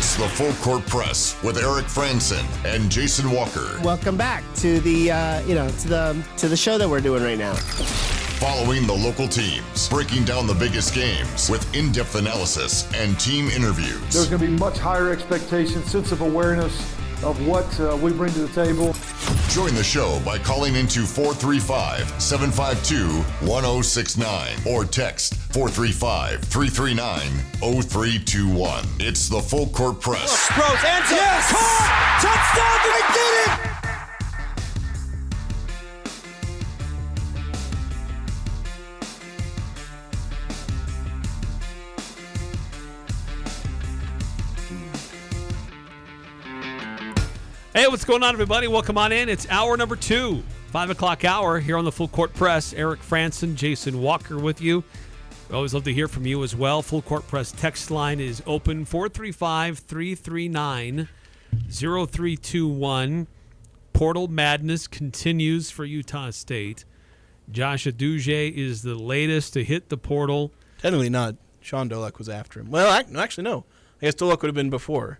It's the Full Court Press with Eric Frandsen and Jason Walker. Welcome back to the to the show that we're doing right now. Following the local teams, breaking down the biggest games with in-depth analysis and team interviews. There's going to be much higher expectations, sense of awareness of what we bring to the table. Join the show by calling into 435-752-1069 or text 435-339-0321. It's the Full Court Press. Rose, and yes! Caught! Touchdown! They did it! Hey, what's going on, everybody? Welcome on in. It's hour number 2, 5 o'clock hour here on the Full Court Press. Eric Frandsen, Jason Walker with you. We always love to hear from you as well. Full Court Press text line is open, 435-339-0321. Portal madness continues for Utah State. Josh Aggie is the latest to hit the portal. Technically not. Sean Dolak was after him. Well, actually, no. I guess Dolak would have been before.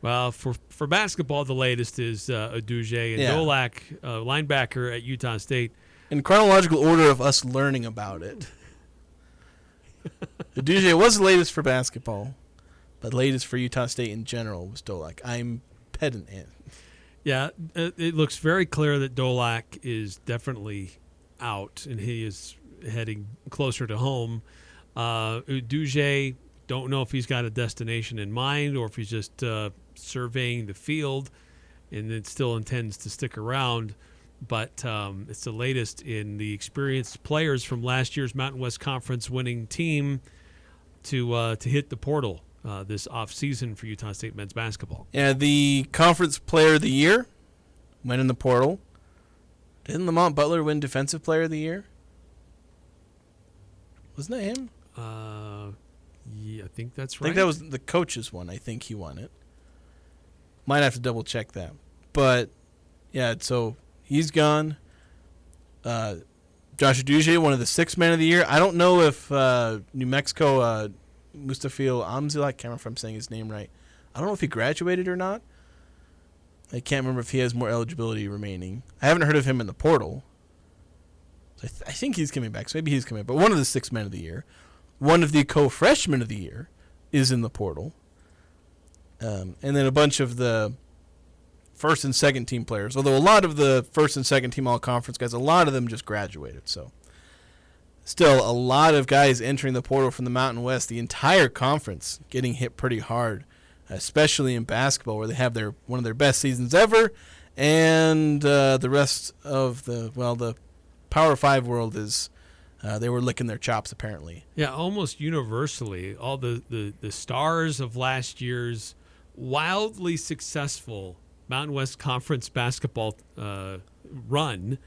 Well, for basketball, the latest is Aggie and Dolak, linebacker at Utah State. In chronological order of us learning about it. Aggie was the latest for basketball, but latest for Utah State in general was Dolak. I'm pedant in. Yeah, it looks very clear that Dolak is definitely out, and he is heading closer to home. Aggie, don't know if he's got a destination in mind or if he's just surveying the field and then still intends to stick around. But it's the latest in the experienced players from last year's Mountain West Conference winning team to hit the portal this offseason for Utah State men's basketball. Yeah, the Conference Player of the Year went in the portal. Didn't Lamont Butler win Defensive Player of the Year? Wasn't that him? Yeah, I think that's right. I think that was the coach's one. I think he won it. Might have to double check that. But, yeah, so he's gone. Josh Aggie, one of the 6 men of the year. I don't know if New Mexico, Mustafil Amzil, I can't remember if I'm saying his name right. I don't know if he graduated or not. I can't remember if he has more eligibility remaining. I haven't heard of him in the portal. So I think he's coming back, so maybe he's coming back. But one of the 6 men of the year. One of the co-freshmen of the year is in the portal. And then a bunch of the first and second team players. Although a lot of the first and second team all-conference guys, a lot of them just graduated. So still a lot of guys entering the portal from the Mountain West. The entire conference getting hit pretty hard, especially in basketball where they have one of their best seasons ever. And the rest of the Power 5 world is... they were licking their chops, apparently. Yeah, almost universally. All the stars of last year's wildly successful Mountain West Conference basketball run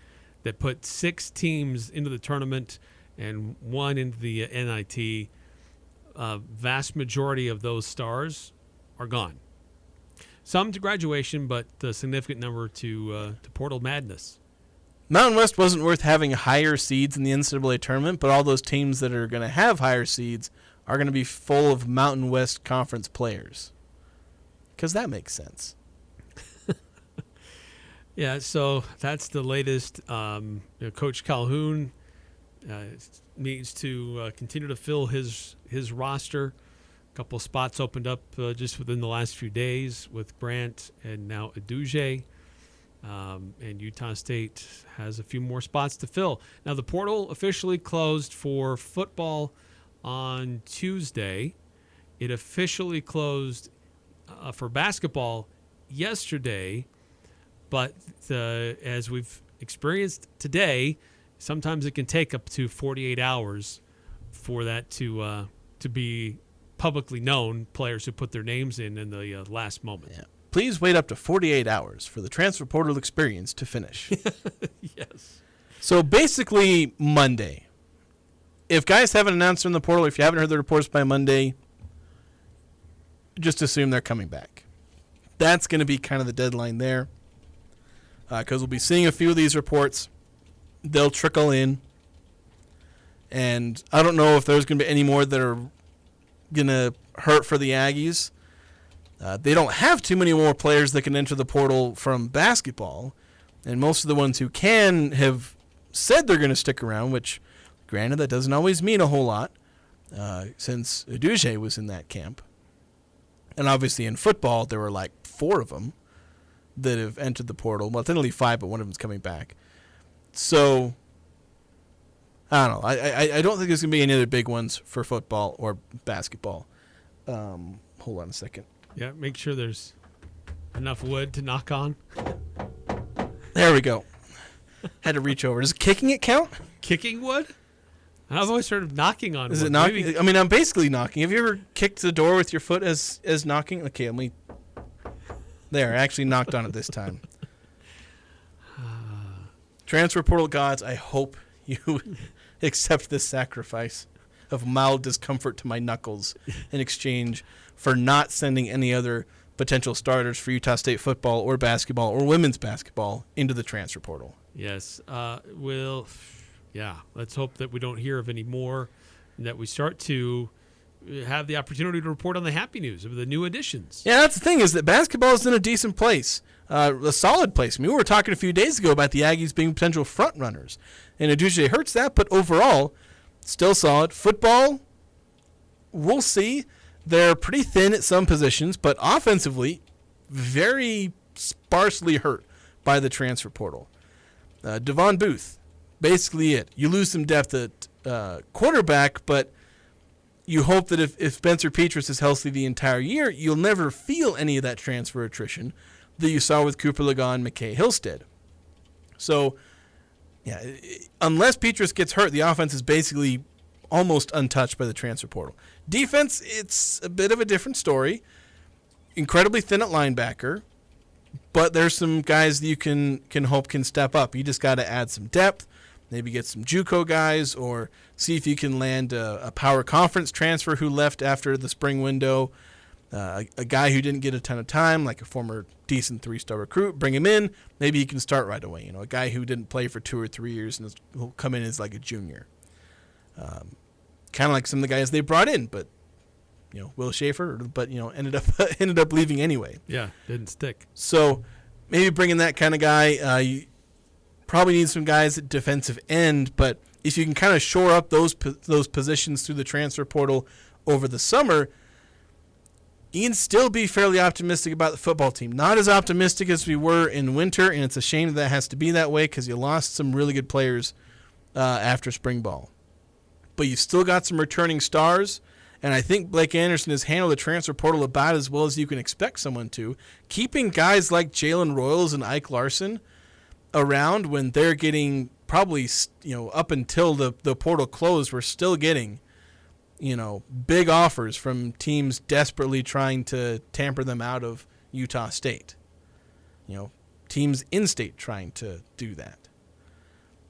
that put 6 teams into the tournament and 1 into the NIT, vast majority of those stars are gone. Some to graduation, but a significant number to portal madness. Mountain West wasn't worth having higher seeds in the NCAA tournament, but all those teams that are going to have higher seeds are going to be full of Mountain West Conference players. Because that makes sense. Yeah, so that's the latest. Coach Calhoun needs to continue to fill his roster. A couple spots opened up just within the last few days with Grant and now Aggie. And Utah State has a few more spots to fill. Now, the portal officially closed for football on Tuesday. It officially closed for basketball yesterday. But as we've experienced today, sometimes it can take up to 48 hours for that to be publicly known, players who put their names in the last moment. Yeah. Please wait up to 48 hours for the transfer portal experience to finish. Yes. So basically Monday. If guys haven't announced in the portal, if you haven't heard the reports by Monday, just assume they're coming back. That's going to be kind of the deadline there. Because we'll be seeing a few of these reports. They'll trickle in. And I don't know if there's going to be any more that are going to hurt for the Aggies. They don't have too many more players that can enter the portal from basketball, and most of the ones who can have said they're going to stick around, which, granted, that doesn't always mean a whole lot, since Uduje was in that camp. And obviously in football, there were like 4 of them that have entered the portal. Well, technically 5, but one of them's coming back. So, I don't know. I don't think there's going to be any other big ones for football or basketball. Hold on a second. Yeah, make sure there's enough wood to knock on. There we go. Had to reach over. Does kicking it count? Kicking wood? I've always heard of knocking on wood. Is it knocking? I mean, I'm basically knocking. Have you ever kicked the door with your foot as knocking? Okay, let me... There, I actually knocked on it this time. Transfer portal gods, I hope you accept this sacrifice of mild discomfort to my knuckles in exchange for not sending any other potential starters for Utah State football or basketball or women's basketball into the transfer portal. Yes. Let's hope that we don't hear of any more and that we start to have the opportunity to report on the happy news of the new additions. Yeah, that's the thing, is that basketball is in a decent place, a solid place. I mean, we were talking a few days ago about the Aggies being potential front runners, and Uduje hurts that, but overall, still solid. Football, we'll see. They're pretty thin at some positions, but offensively, very sparsely hurt by the transfer portal. Devon Booth, basically it. You lose some depth at quarterback, but you hope that if Spencer Petras is healthy the entire year, you'll never feel any of that transfer attrition that you saw with Cooper Ligon and McKay Hillstead. So, yeah, unless Petras gets hurt, the offense is basically almost untouched by the transfer portal. Defense, it's a bit of a different story. Incredibly thin at linebacker, but there's some guys that you can hope can step up. You just got to add some depth, maybe get some JUCO guys, or see if you can land a power conference transfer who left after the spring window, a guy who didn't get a ton of time, like a former decent 3-star recruit, bring him in. Maybe he can start right away. A guy who didn't play for 2 or 3 years and will come in as like a junior. Kind of like some of the guys they brought in, but Will Schaefer, but ended up leaving anyway. Yeah, didn't stick. So maybe bringing that kind of guy. You probably need some guys at defensive end, but if you can kind of shore up those positions through the transfer portal over the summer, you can still be fairly optimistic about the football team. Not as optimistic as we were in winter, and it's a shame that has to be that way because you lost some really good players after spring ball. But you've still got some returning stars, and I think Blake Anderson has handled the transfer portal about as well as you can expect someone to. Keeping guys like Jalen Royals and Ike Larson around when they're getting probably, up until the portal closed, we're still getting, big offers from teams desperately trying to tamper them out of Utah State. Teams in-state trying to do that.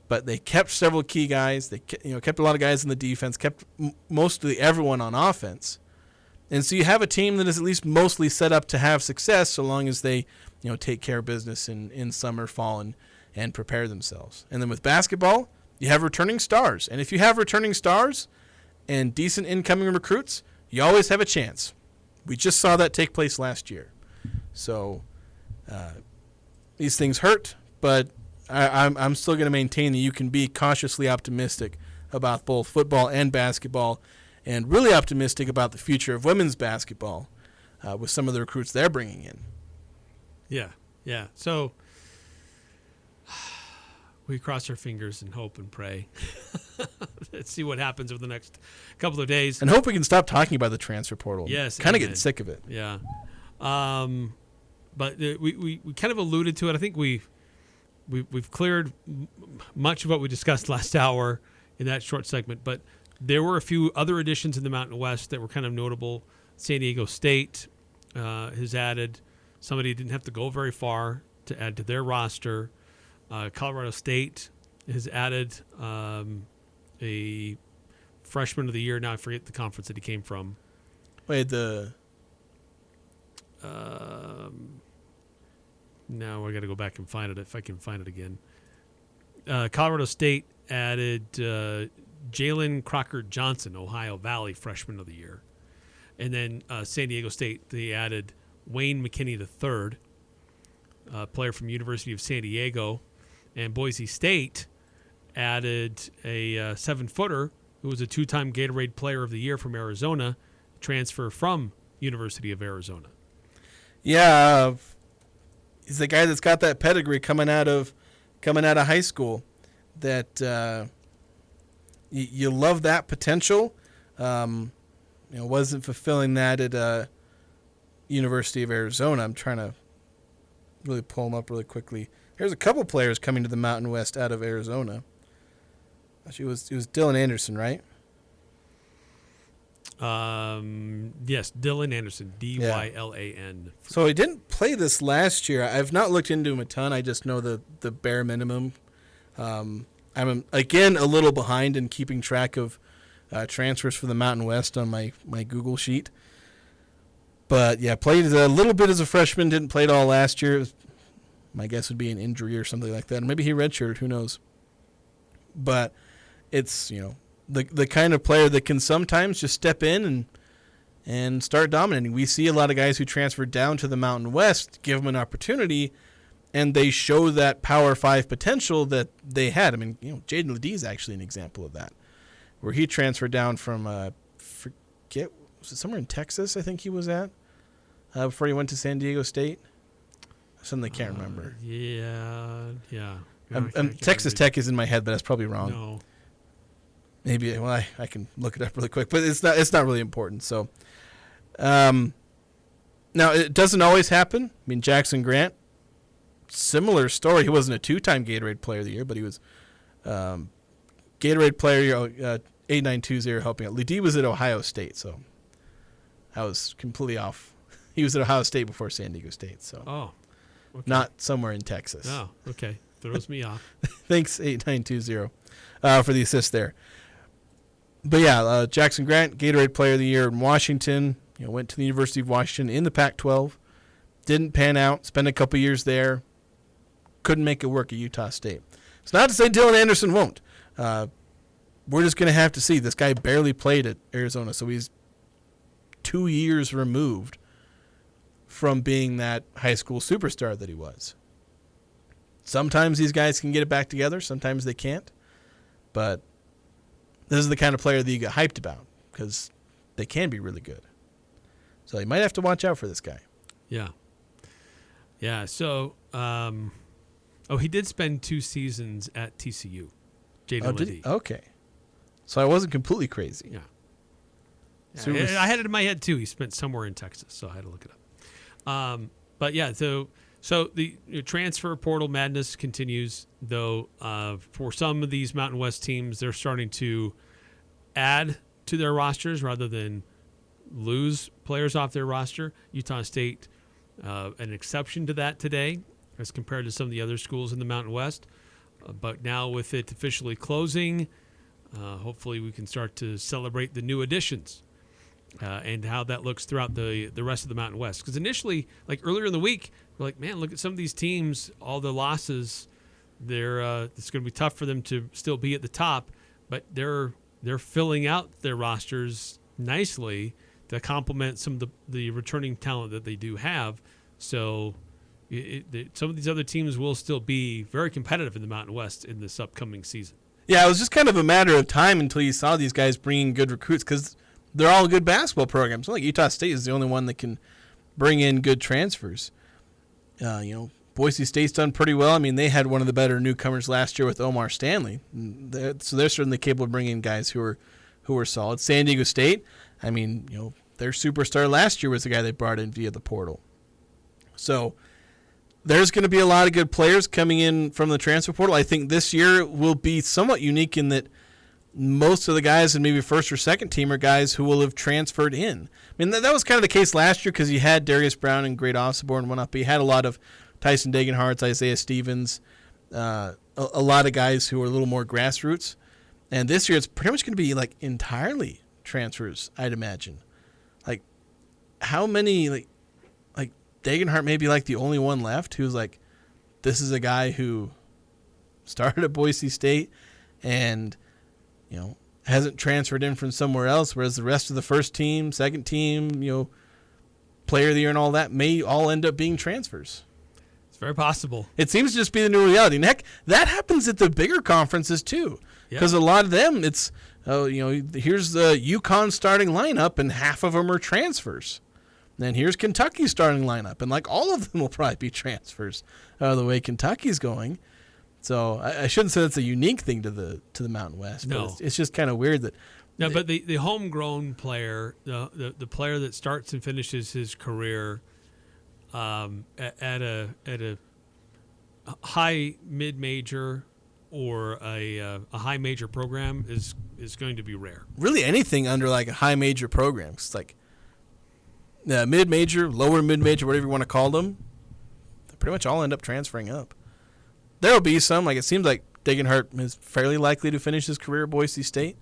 But they kept several key guys. They kept a lot of guys in the defense, kept mostly everyone on offense. And so you have a team that is at least mostly set up to have success so long as they take care of business in summer, fall, and prepare themselves. And then with basketball, you have returning stars. And if you have returning stars and decent incoming recruits, you always have a chance. We just saw that take place last year. So these things hurt, but I'm still going to maintain that you can be cautiously optimistic about both football and basketball, and really optimistic about the future of women's basketball with some of the recruits they're bringing in. Yeah. So we cross our fingers and hope and pray. Let's see what happens over the next couple of days. And hope we can stop talking about the transfer portal. Yes. Kind of getting sick of it. Yeah. But we kind of alluded to it. I think we've cleared much of what we discussed last hour in that short segment, but there were a few other additions in the Mountain West that were kind of notable. San Diego State has added somebody who didn't have to go very far to add to their roster. Colorado State has added a freshman of the year. Now I forget the conference that he came from. Wait, now I got to go back and find it if I can find it again. Colorado State added Jalen Crocker Johnson, Ohio Valley freshman of the year. And then San Diego State, they added Wayne McKinney III, a player from University of San Diego, and Boise State added a 7-footer who was a 2-time Gatorade Player of the Year from Arizona, transfer from University of Arizona. Yeah, he's the guy that's got that pedigree coming out of high school. That you love that potential. Wasn't fulfilling that at University of Arizona. I'm trying to really pull him up really quickly. There's a couple players coming to the Mountain West out of Arizona. Actually, it was Dylan Anderson, right? Yes, Dylan Anderson, Dylan. So he didn't play this last year. I've not looked into him a ton. I just know the bare minimum. I'm again a little behind in keeping track of transfers for the Mountain West on my Google sheet. But yeah, played a little bit as a freshman. Didn't play it all last year. My guess would be an injury or something like that. Maybe he redshirted. Who knows? But it's the kind of player that can sometimes just step in and start dominating. We see a lot of guys who transfer down to the Mountain West, give them an opportunity, and they show that Power 5 potential that they had. I mean, Jaden Ledee is actually an example of that, where he transferred down from, was it somewhere in Texas, I think he was at, before he went to San Diego State? Something I can't remember. Yeah. Texas Tech is in my head, but that's probably wrong. No. Maybe I can look it up really quick, but it's not really important. So, now it doesn't always happen. I mean, Jackson Grant, similar story. He wasn't a 2-time Gatorade Player of the Year, but he was Gatorade Player 8920 helping out. Ledee was at Ohio State, so I was completely off. He was at Ohio State before San Diego State, so okay. Not somewhere in Texas. Oh, okay, throws me off. Thanks 8920 for the assist there. But yeah, Jackson Grant, Gatorade Player of the Year in Washington. Went to the University of Washington in the Pac-12. Didn't pan out. Spent a couple years there. Couldn't make it work at Utah State. It's not to say Dylan Anderson won't. We're just going to have to see. This guy barely played at Arizona, so he's 2 years removed from being that high school superstar that he was. Sometimes these guys can get it back together. Sometimes they can't. But this is the kind of player that you get hyped about because they can be really good. So you might have to watch out for this guy. Yeah. Yeah. So, he did spend 2 seasons at TCU. Jaden Ledee. Okay. So I wasn't completely crazy. Yeah. So I had it in my head too. He spent somewhere in Texas, so I had to look it up. But yeah, so the transfer portal madness continues, though. For some of these Mountain West teams, they're starting to add to their rosters rather than lose players off their roster. Utah State, an exception to that today, as compared to some of the other schools in the Mountain West. But now with it officially closing, hopefully we can start to celebrate the new additions. And how that looks throughout the rest of the Mountain West. Because initially, like earlier in the week, we're like, man, look at some of these teams, all the losses. It's going to be tough for them to still be at the top, but they're filling out their rosters nicely to complement some of the returning talent that they do have. So some of these other teams will still be very competitive in the Mountain West in this upcoming season. Yeah, it was just kind of a matter of time until you saw these guys bringing good recruits because they're all good basketball programs. Like Utah State is the only one that can bring in good transfers. Boise State's done pretty well. I mean, they had one of the better newcomers last year with Omar Stanley. So they're certainly capable of bringing in guys who are solid. San Diego State, I mean, their superstar last year was the guy they brought in via the portal. So there's going to be a lot of good players coming in from the transfer portal. I think this year will be somewhat unique in that most of the guys and maybe first or second team are guys who will have transferred in. I mean, that was kind of the case last year because you had Darius Brown and Great Osborne and whatnot, but you had a lot of Tyson Dagenhartz, Isaiah Stevens, a lot of guys who are a little more grassroots. And this year it's pretty much going to be like entirely transfers, I'd imagine. Like how many, like Dagenhart may be like the only one left who's like, this is a guy who started at Boise State and hasn't transferred in from somewhere else, whereas the rest of the first team, second team, player of the year and all that may all end up being transfers. It's very possible. It seems to just be the new reality. And heck, that happens at the bigger conferences too. Because a lot of them, it's, here's the UConn starting lineup and half of them are transfers. Then here's Kentucky's starting lineup, and like all of them will probably be transfers the way Kentucky's going. So I shouldn't say that's a unique thing to the Mountain West. No. But it's just kind of weird that. No, but the homegrown player, the player that starts and finishes his career at a high mid-major or a high major program is going to be rare. Really anything under like a high major program. It's like mid-major, lower mid-major, whatever you want to call them, they pretty much all end up transferring up. There will be some, like it seems like Degenhart is fairly likely to finish his career at Boise State.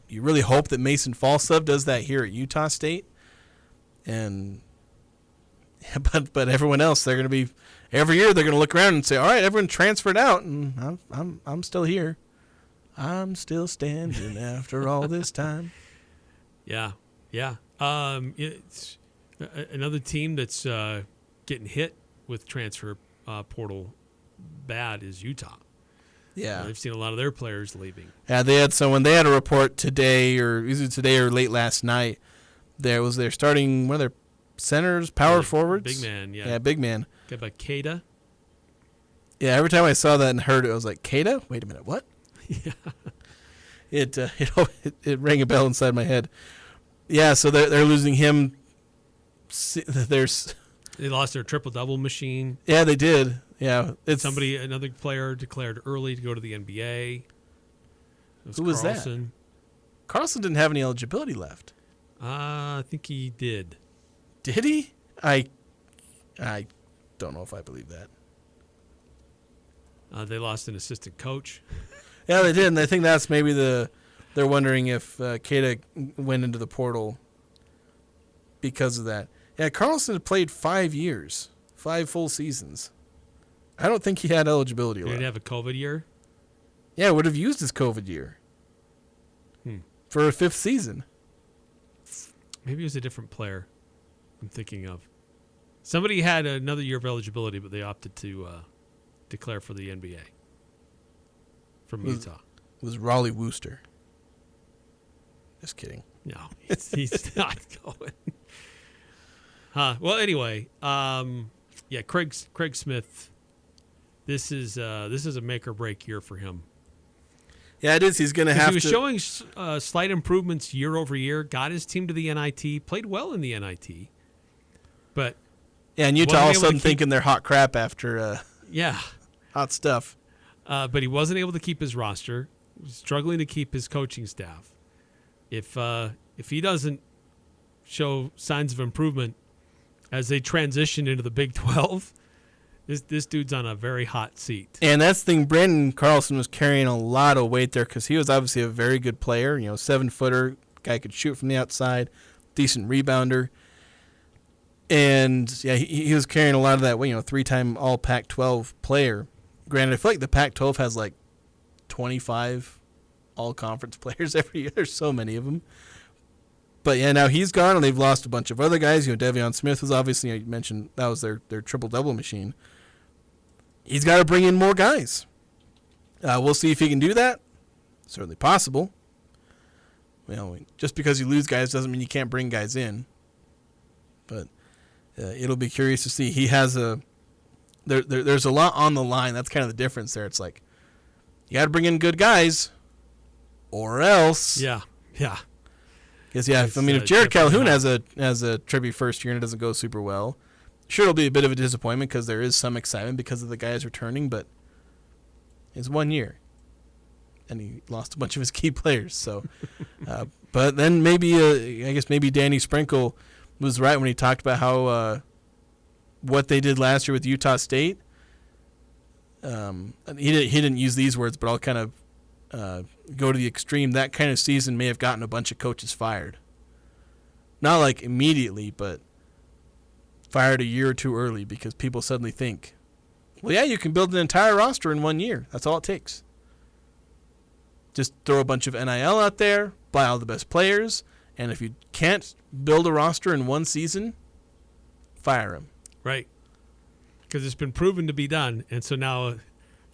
You really hope that Mason Falsov does that here at Utah State. And but everyone else, they're going to be every year they're going to look around and say, all right, everyone transferred out, and I'm still here. I'm still standing after all this time. Yeah. It's another team that's getting hit with transfer portal bad is Utah. Yeah, I've seen a lot of their players leaving. Yeah, they had a report today or late last night. They're starting one of their centers, power forwards. Big man, yeah. Yeah, big man. Got about Kada. Yeah, every time I saw that and heard it, I was like, Kada? Wait a minute, what? Yeah. It rang a bell inside my head. Yeah, so they're losing him. They lost their triple-double machine. Yeah, they did. Yeah, another player declared early to go to the NBA. Who was that? Carlson didn't have any eligibility left. I think he did. Did he? I don't know if I believe that. They lost an assistant coach. Yeah, they did, and I think that's maybe they're wondering if Kada went into the portal because of that. Yeah, Carlson had played 5 years, 5 full seasons. I don't think he had eligibility left. Did he have a COVID year? Yeah, would have used his COVID year for a 5th season. Maybe he was a different player I'm thinking of. Somebody had another year of eligibility, but they opted to declare for the NBA from Utah. It was Raleigh Wooster. Just kidding. No, he's not going. Well, anyway, Craig Smith. This is a make or break year for him. Yeah, it is. He's going to have to. He was showing slight improvements year over year. Got his team to the NIT. Played well in the NIT. But and Utah all of a sudden thinking they're hot crap after. Hot stuff. But he wasn't able to keep his roster. He was struggling to keep his coaching staff. If he doesn't show signs of improvement as they transition into the Big 12, this dude's on a very hot seat. And that's the thing. Brandon Carlson was carrying a lot of weight there because he was obviously a very good player. 7-footer, guy could shoot from the outside, decent rebounder. And, yeah, he was carrying a lot of that weight, 3-time all Pac-12 player. Granted, I feel like the Pac-12 has like 25 all-conference players every year. There's so many of them. But, yeah, now he's gone, and they've lost a bunch of other guys. Devion Smith was obviously, you mentioned, that was their triple-double machine. He's got to bring in more guys. We'll see if he can do that. Certainly possible. Just because you lose guys doesn't mean you can't bring guys in. But it'll be curious to see. He has there's a lot on the line. That's kind of the difference there. It's like you got to bring in good guys, or else. Yeah. Because if Jared Calhoun has a tricky first year and it doesn't go super well, sure it'll be a bit of a disappointment because there is some excitement because of the guys returning, but it's 1 year, and he lost a bunch of his key players. So, but then maybe maybe Danny Sprinkle was right when he talked about how what they did last year with Utah State. He didn't use these words, but I'll kind of go to the extreme. That kind of season may have gotten a bunch of coaches fired. Not like immediately, but fired a year or two early because people suddenly think, well, yeah, you can build an entire roster in 1 year. That's all it takes. Just throw a bunch of NIL out there, buy all the best players, and if you can't build a roster in one season, fire him. Right. Because it's been proven to be done. And so now,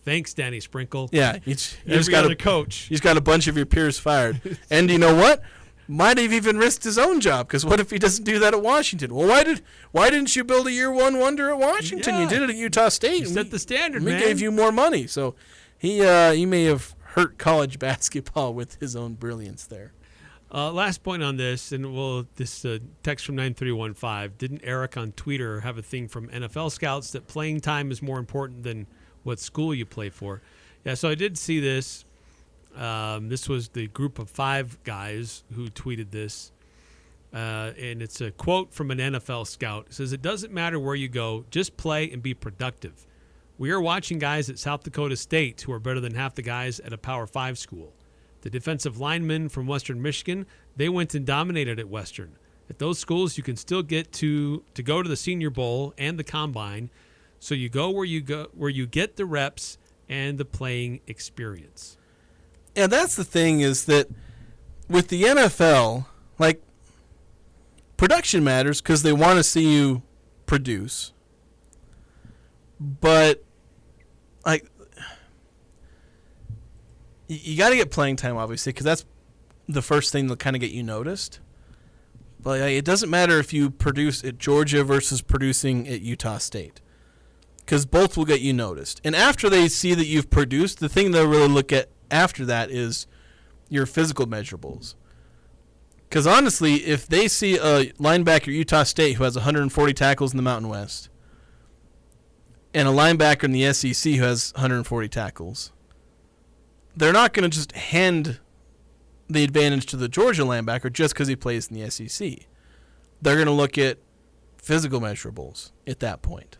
thanks, Danny Sprinkle. Yeah. Every other coach. He's got a bunch of your peers fired. And you know what? Might have even risked his own job, because what if he doesn't do that at Washington? Well, why didn't you build a year one wonder at Washington? Yeah. You did it at Utah State. You set the standard, we man. We gave you more money. So he may have hurt college basketball with his own brilliance there. Last point on this, and this text from 9315. Didn't Eric on Twitter have a thing from NFL scouts that playing time is more important than what school you play for? Yeah, so I did see this. This was the group of 5 guys who tweeted this. And it's a quote from an NFL scout. It says, "It doesn't matter where you go, just play and be productive. We are watching guys at South Dakota State who are better than half the guys at a Power 5 school. The defensive linemen from Western Michigan, they went and dominated at Western. At those schools, you can still get to go to the Senior Bowl and the Combine. So you go where you get the reps and the playing experience." Yeah, that's the thing, is that with the NFL, like, production matters because they want to see you produce. But, like, you got to get playing time, obviously, because that's the first thing that'll kind of get you noticed. But it doesn't matter if you produce at Georgia versus producing at Utah State, because both will get you noticed. And after they see that you've produced, the thing they'll really look at after that is your physical measurables. Because honestly, if they see a linebacker at Utah State who has 140 tackles in the Mountain West and a linebacker in the SEC who has 140 tackles, they're not going to just hand the advantage to the Georgia linebacker just because he plays in the SEC. They're going to look at physical measurables at that point.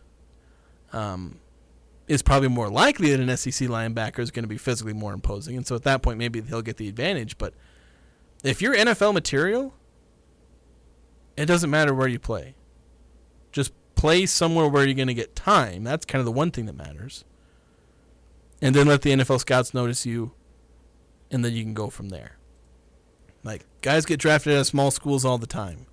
It's probably more likely that an SEC linebacker is going to be physically more imposing, and so at that point maybe he'll get the advantage. But if you're NFL material, it doesn't matter where you play. Just play somewhere where you're going to get time. That's kind of the one thing that matters. And then let the NFL scouts notice you, and then you can go from there. Like, guys get drafted out of small schools all the time.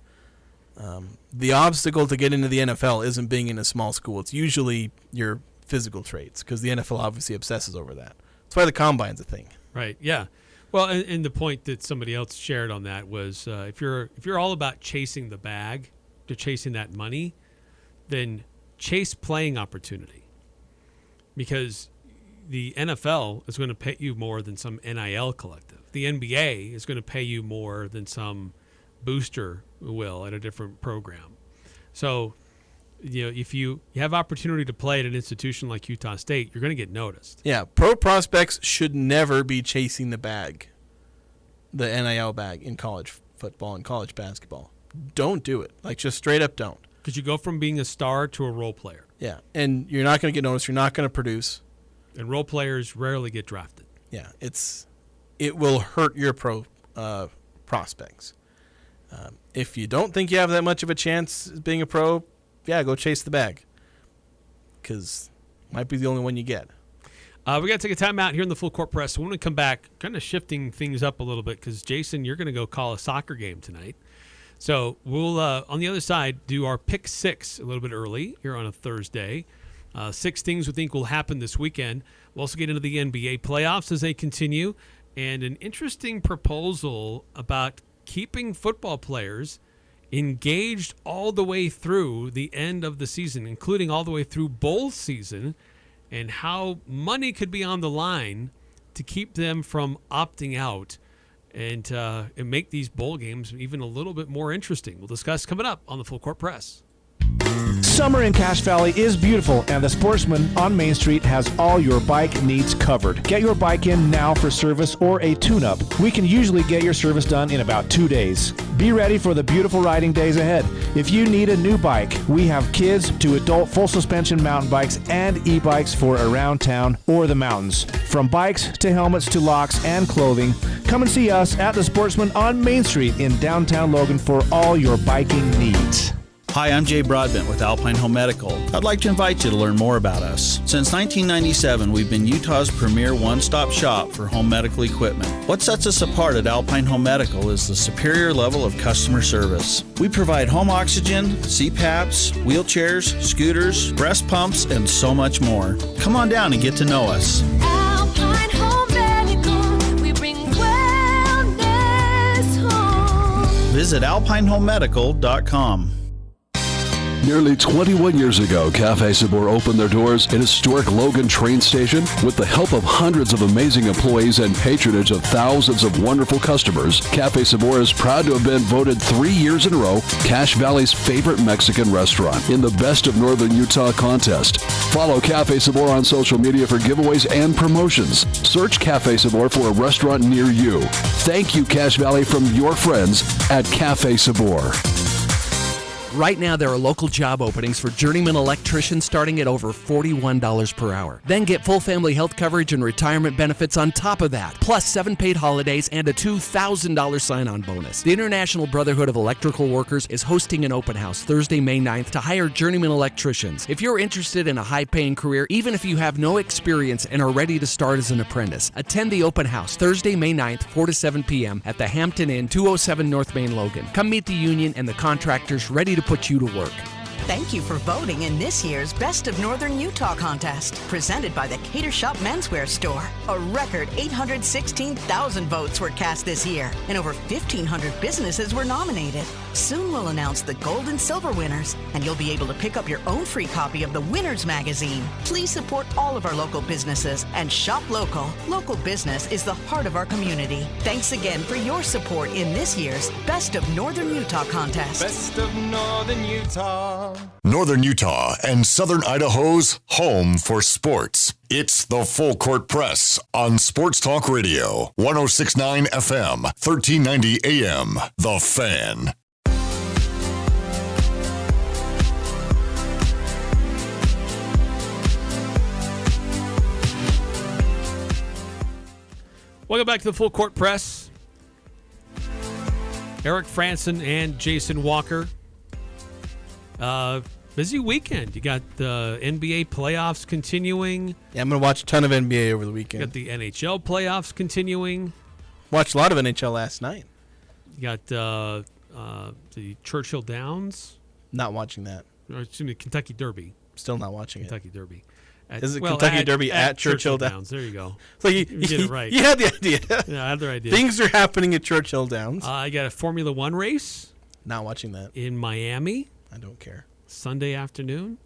The obstacle to get into the NFL isn't being in a small school. It's usually your physical traits, because the NFL obviously obsesses over that. That's why the Combine's a thing. Right, yeah. Well, and the point that somebody else shared on that was if you're all about chasing the bag, to chasing that money, then chase playing opportunity. Because the NFL is going to pay you more than some NIL collective. The NBA is going to pay you more than some booster will at a different program. So, if you have opportunity to play at an institution like Utah State, you're going to get noticed. Yeah, pro prospects should never be chasing the bag, the NIL bag, in college football and college basketball. Don't do it. Like, just straight up don't. Because you go from being a star to a role player. Yeah, and you're not going to get noticed. You're not going to produce. And role players rarely get drafted. Yeah, it will hurt your pro prospects. If you don't think you have that much of a chance as being a pro, yeah, go chase the bag, because it might be the only one you get. We got to take a time out here in the Full Court Press. So when we come back, kind of shifting things up a little bit, because, Jason, you're going to go call a soccer game tonight. So we'll, on the other side, do our Pick 6 a little bit early here on a Thursday. 6 things we think will happen this weekend. We'll also get into the NBA playoffs as they continue, and an interesting proposal about keeping football players engaged all the way through the end of the season, including all the way through bowl season, and how money could be on the line to keep them from opting out and make these bowl games even a little bit more interesting. We'll discuss coming up on the Full Court Press. Summer in Cache Valley is beautiful, and the Sportsman on Main Street has all your bike needs covered. Get your bike in now for service or a tune-up. We can usually get your service done in about 2 days. Be ready for the beautiful riding days ahead. If you need a new bike, we have kids to adult full suspension mountain bikes and e-bikes for around town or the mountains. From bikes to helmets to locks and clothing, come and see us at the Sportsman on Main Street in downtown Logan for all your biking needs. Hi, I'm Jay Broadbent with Alpine Home Medical. I'd like to invite you to learn more about us. Since 1997, we've been Utah's premier one-stop shop for home medical equipment. What sets us apart at Alpine Home Medical is the superior level of customer service. We provide home oxygen, CPAPs, wheelchairs, scooters, breast pumps, and so much more. Come on down and get to know us. Alpine Home Medical, we bring wellness home. Visit alpinehomemedical.com. Nearly 21 years ago, Cafe Sabor opened their doors in historic Logan train station. With the help of hundreds of amazing employees and patronage of thousands of wonderful customers, Cafe Sabor is proud to have been voted 3 years in a row Cache Valley's favorite Mexican restaurant in the Best of Northern Utah contest. Follow Cafe Sabor on social media for giveaways and promotions. Search Cafe Sabor for a restaurant near you. Thank you, Cache Valley, from your friends at Cafe Sabor. Right now, there are local job openings for journeyman electricians starting at over $41 per hour. Then get full family health coverage and retirement benefits on top of that, plus 7 paid holidays and a $2,000 sign-on bonus. The International Brotherhood of Electrical Workers is hosting an open house Thursday, May 9th to hire journeyman electricians. If you're interested in a high-paying career, even if you have no experience and are ready to start as an apprentice, attend the open house Thursday, May 9th, 4 to 7 p.m. at the Hampton Inn, 207 North Main, Logan. Come meet the union and the contractors ready to put you to work. Thank you for voting in this year's Best of Northern Utah contest, presented by the Cater Shop Menswear Store. A record 816,000 votes were cast this year, and over 1,500 businesses were nominated. Soon we'll announce the gold and silver winners, and you'll be able to pick up your own free copy of the Winners magazine. Please support all of our local businesses and shop local. Local business is the heart of our community. Thanks again for your support in this year's Best of Northern Utah contest. Best of Northern Utah. Northern Utah and Southern Idaho's home for sports. It's the Full Court Press on Sports Talk Radio, 106.9 FM, 1390 AM. The Fan. Welcome back to the Full Court Press. Eric Frandsen and Jason Walker. Busy weekend. You got the NBA playoffs continuing. Yeah, I'm going to watch a ton of NBA over the weekend. You got the NHL playoffs continuing. Watched a lot of NHL last night. You got the Churchill Downs. Not watching that. Or excuse me, Kentucky Derby. Still not watching Kentucky Derby. Is it Kentucky Derby at Churchill Downs? There you go. So you get it right. You had the idea. Yeah, I had the idea. Things are happening at Churchill Downs. I got a Formula One race. Not watching that. In Miami. I don't care. Sunday afternoon.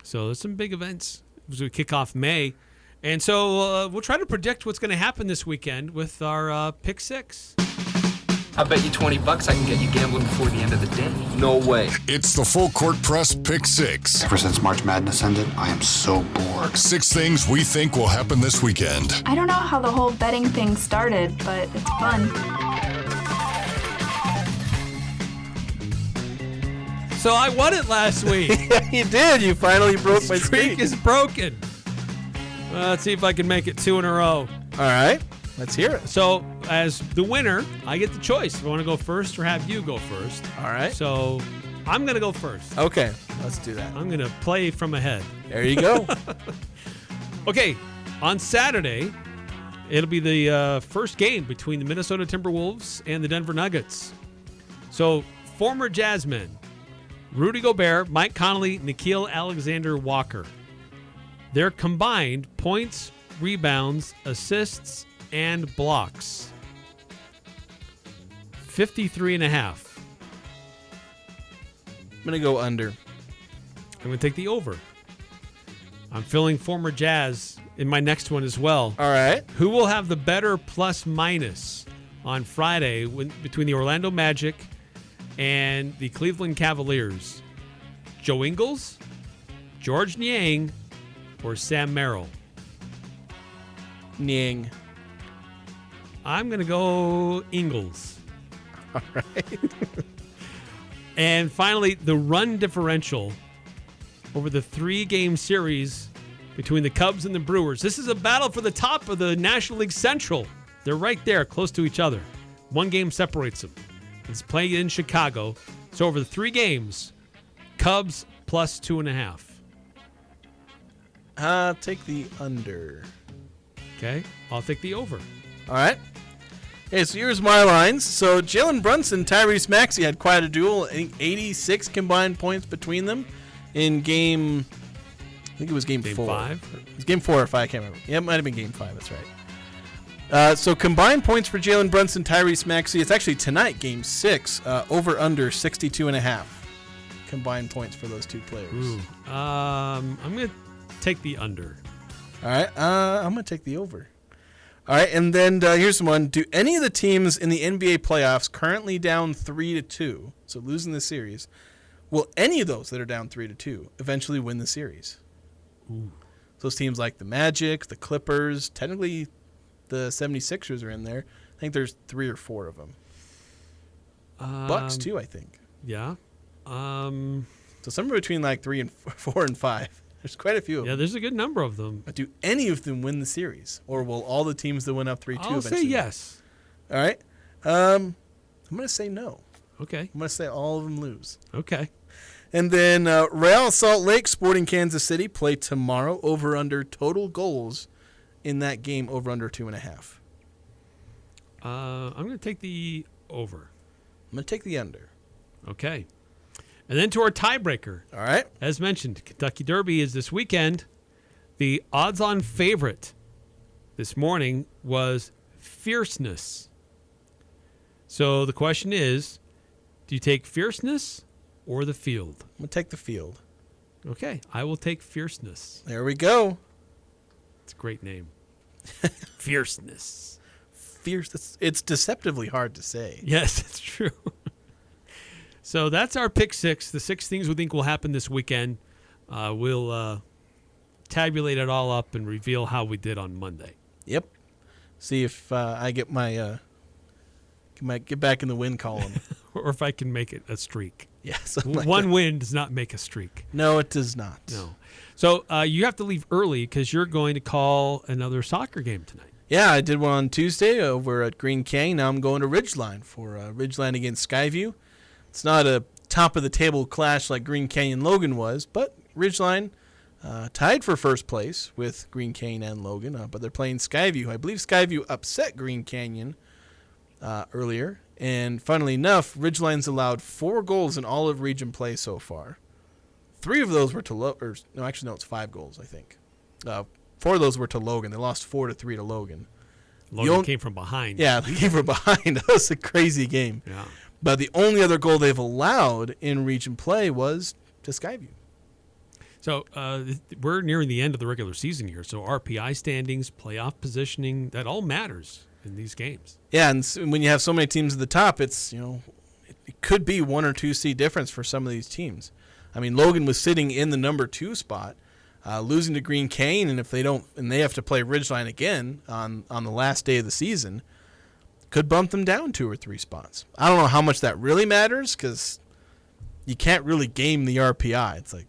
So there's some big events as we kick off May. And so we'll try to predict what's going to happen this weekend with our Pick Six. I bet you $20 I can get you gambling before the end of the day. No way. It's the Full Court Press Pick Six. Ever since March Madness ended, I am so bored. 6 things we think will happen this weekend. I don't know how the whole betting thing started, but it's fun. So I won it last week. Yeah, you did. You finally broke my streak. Is broken. Let's see if I can make it 2 in a row. All right. Let's hear it. So as the winner, I get the choice. If I want to go first or have you go first. All right. So I'm going to go first. Okay. Let's do that. I'm going to play from ahead. There you go. Okay. On Saturday, it'll be the first game between the Minnesota Timberwolves and the Denver Nuggets. So former Jazzmen, Rudy Gobert, Mike Conley, Nickeil Alexander-Walker. Their combined points, rebounds, assists, and blocks. 53.5. I'm going to go under. I'm going to take the over. I'm filling former Jazz in my next one as well. All right. Who will have the better plus-minus on Friday between the Orlando Magic and the Cleveland Cavaliers? Joe Ingles, George Niang, or Sam Merrill? Niang. I'm going to go Ingles. All right. And finally, the run differential over the 3-game series between the Cubs and the Brewers. This is a battle for the top of the National League Central. They're right there, close to each other. 1 game separates them. It's playing in Chicago. So over the 3 games, Cubs plus 2.5. Take the under. Okay, I'll take the over. All right. Okay, so here's my lines. So Jalen Brunson, Tyrese Maxey had quite a duel. I think 86 combined points between them in game. I think it was game 4. 5? It was game 4 or 5. I can't remember. Yeah, it might have been game 5. That's right. So combined points for Jalen Brunson, Tyrese Maxey. It's actually tonight, game 6. Over under 62.5 combined points for those two players. Ooh. I'm gonna take the under. All right. I'm gonna take the over. All right, and then here's one. Do any of the teams in the NBA playoffs currently down 3-2, so losing the series, will any of those that are down 3-2 eventually win the series? Ooh. Those teams like the Magic, the Clippers, technically the 76ers are in there. I think there's 3 or 4 of them. Bucks too, I think. Yeah. So somewhere between like 3 and 4 and 5. There's quite a few of them. Yeah, there's a good number of them. But do any of them win the series? Or will all the teams that win up 3-2 I'll eventually say yes. Win? All right. I'm going to say no. Okay. I'm going to say all of them lose. Okay. And then Real Salt Lake Sporting Kansas City play tomorrow. Over under total goals in that game. Over under 2.5. I'm going to take the over. I'm going to take the under. Okay. And then to our tiebreaker. All right. As mentioned, Kentucky Derby is this weekend. The odds-on favorite this morning was Fierceness. So the question is, do you take Fierceness or the field? I'm going to take the field. Okay. I will take Fierceness. There we go. It's a great name. Fierceness. Fierce. It's deceptively hard to say. Yes, it's true. So that's our pick 6. The 6 things we think will happen this weekend. We'll tabulate it all up and reveal how we did on Monday. Yep. See if I get my get back in the win column, or if I can make it a streak. Yes. One win does not make a streak. No, it does not. No. So you have to leave early because you're going to call another soccer game tonight. Yeah, I did one on Tuesday over at Green Canyon. Now I'm going to Ridgeline for Ridgeline against Skyview. It's not a top-of-the-table clash like Green Canyon Logan was, but Ridgeline tied for first place with Green Canyon and Logan, but they're playing Skyview. I believe Skyview upset Green Canyon earlier, and funnily enough, Ridgeline's allowed 4 goals in all of region play so far. 3 of those were to Logan. No, actually, no, it's 5 goals, I think. 4 of those were to Logan. They lost 4-3 to Logan. Logan came from behind. Yeah, they came from behind. That was a crazy game. Yeah. But the only other goal they've allowed in region play was to Skyview. So we're nearing the end of the regular season here. So RPI standings, playoff positioning, that all matters in these games. Yeah, and when you have so many teams at the top, it's it could be 1 or 2 seed difference for some of these teams. I mean, Logan was sitting in the number 2 spot, losing to Green Canyon, and if they don't, and they have to play Ridgeline again on the last day of the season, could bump them down 2 or 3 spots. I don't know how much that really matters because you can't really game the RPI. It's like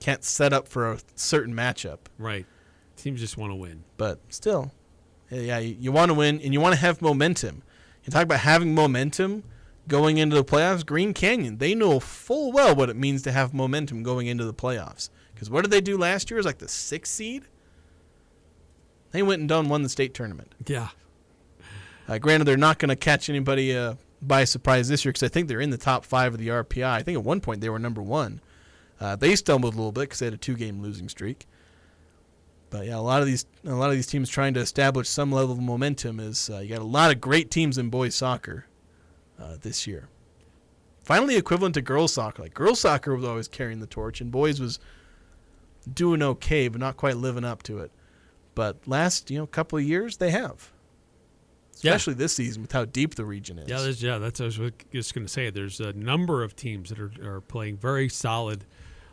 can't set up for a certain matchup. Right. Teams just want to win. But still, yeah, you want to win and you want to have momentum. You talk about having momentum going into the playoffs. Green Canyon, they know full well what it means to have momentum going into the playoffs. Because what did they do last year? It was like the 6th seed. They went and won the state tournament. Yeah. Granted, they're not going to catch anybody by surprise this year because I think they're in the top 5 of the RPI. I think at one point they were number 1. They stumbled a little bit because they had a 2-game losing streak. But yeah, a lot of these teams trying to establish some level of momentum is you got a lot of great teams in boys soccer this year. Finally, equivalent to girls soccer. Like girls soccer was always carrying the torch, and boys was doing okay, but not quite living up to it. But last couple of years they have. Especially this season with how deep the region is. Yeah, that's what I was just going to say. There's a number of teams that are playing very solid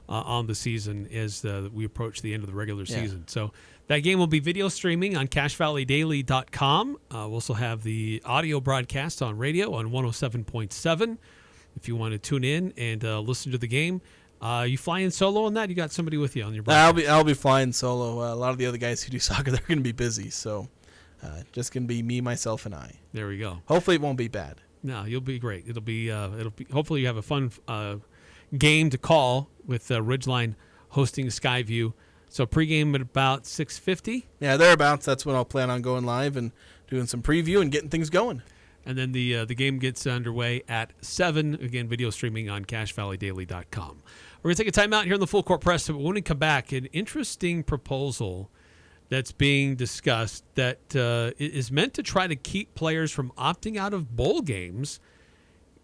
on the season as we approach the end of the regular season. So that game will be video streaming on CashValleyDaily.com. We'll also have the audio broadcast on radio on 107.7 if you want to tune in and listen to the game. You flying solo on that? You got somebody with you on your broadcast? I'll be flying solo. A lot of the other guys who do soccer, they're going to be busy, so... just gonna be me, myself, and I. There we go. Hopefully, it won't be bad. No, you'll be great. It'll be. Hopefully, you have a fun game to call with Ridgeline hosting Skyview. So pregame at about 6:50. Yeah, thereabouts. That's when I'll plan on going live and doing some preview and getting things going. And then the game gets underway at 7. Again, video streaming on CashValleyDaily.com. We're going to take a timeout here in the Full Court Press. But when we come back, an interesting proposal that's being discussed that is meant to try to keep players from opting out of bowl games.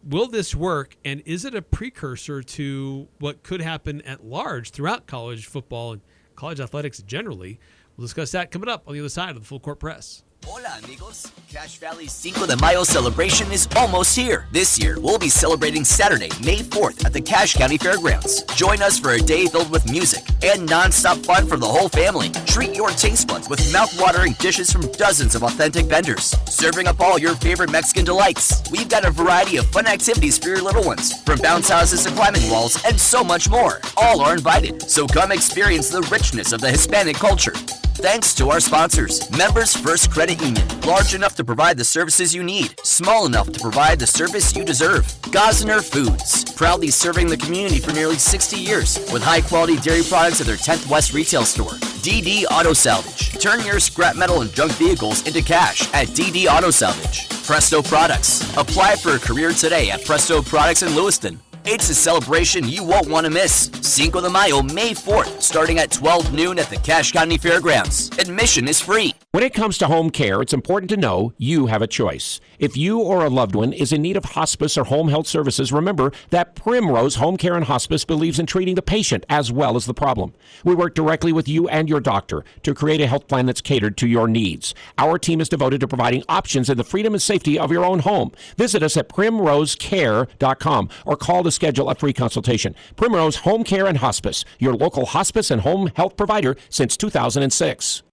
Will this work, and is it a precursor to what could happen at large throughout college football and college athletics generally? We'll discuss that coming up on the other side of the Full Court Press. Hola, amigos. Cache Valley's Cinco de Mayo celebration is almost here. This year, we'll be celebrating Saturday, May 4th at the Cache County Fairgrounds. Join us for a day filled with music and non-stop fun for the whole family. Treat your taste buds with mouth-watering dishes from dozens of authentic vendors, serving up all your favorite Mexican delights. We've got a variety of fun activities for your little ones, from bounce houses to climbing walls, and so much more. All are invited, so come experience the richness of the Hispanic culture. Thanks to our sponsors, Members First Credit Union, large enough to provide the services you need, small enough to provide the service you deserve. Gosner Foods, proudly serving the community for nearly 60 years with high-quality dairy products at their 10th West retail store. DD Auto Salvage, turn your scrap metal and junk vehicles into cash at DD Auto Salvage. Presto Products, apply for a career today at Presto Products in Lewiston. It's a celebration you won't want to miss. Cinco de Mayo, May 4th, starting at 12 noon at the Cache County Fairgrounds. Admission is free. When it comes to home care, it's important to know you have a choice. If you or a loved one is in need of hospice or home health services, remember that Primrose Home Care and Hospice believes in treating the patient as well as the problem. We work directly with you and your doctor to create a health plan that's catered to your needs. Our team is devoted to providing options in the freedom and safety of your own home. Visit us at primrosecare.com or call to schedule a free consultation. Primrose Home Care and Hospice, your local hospice and home health provider since 2006.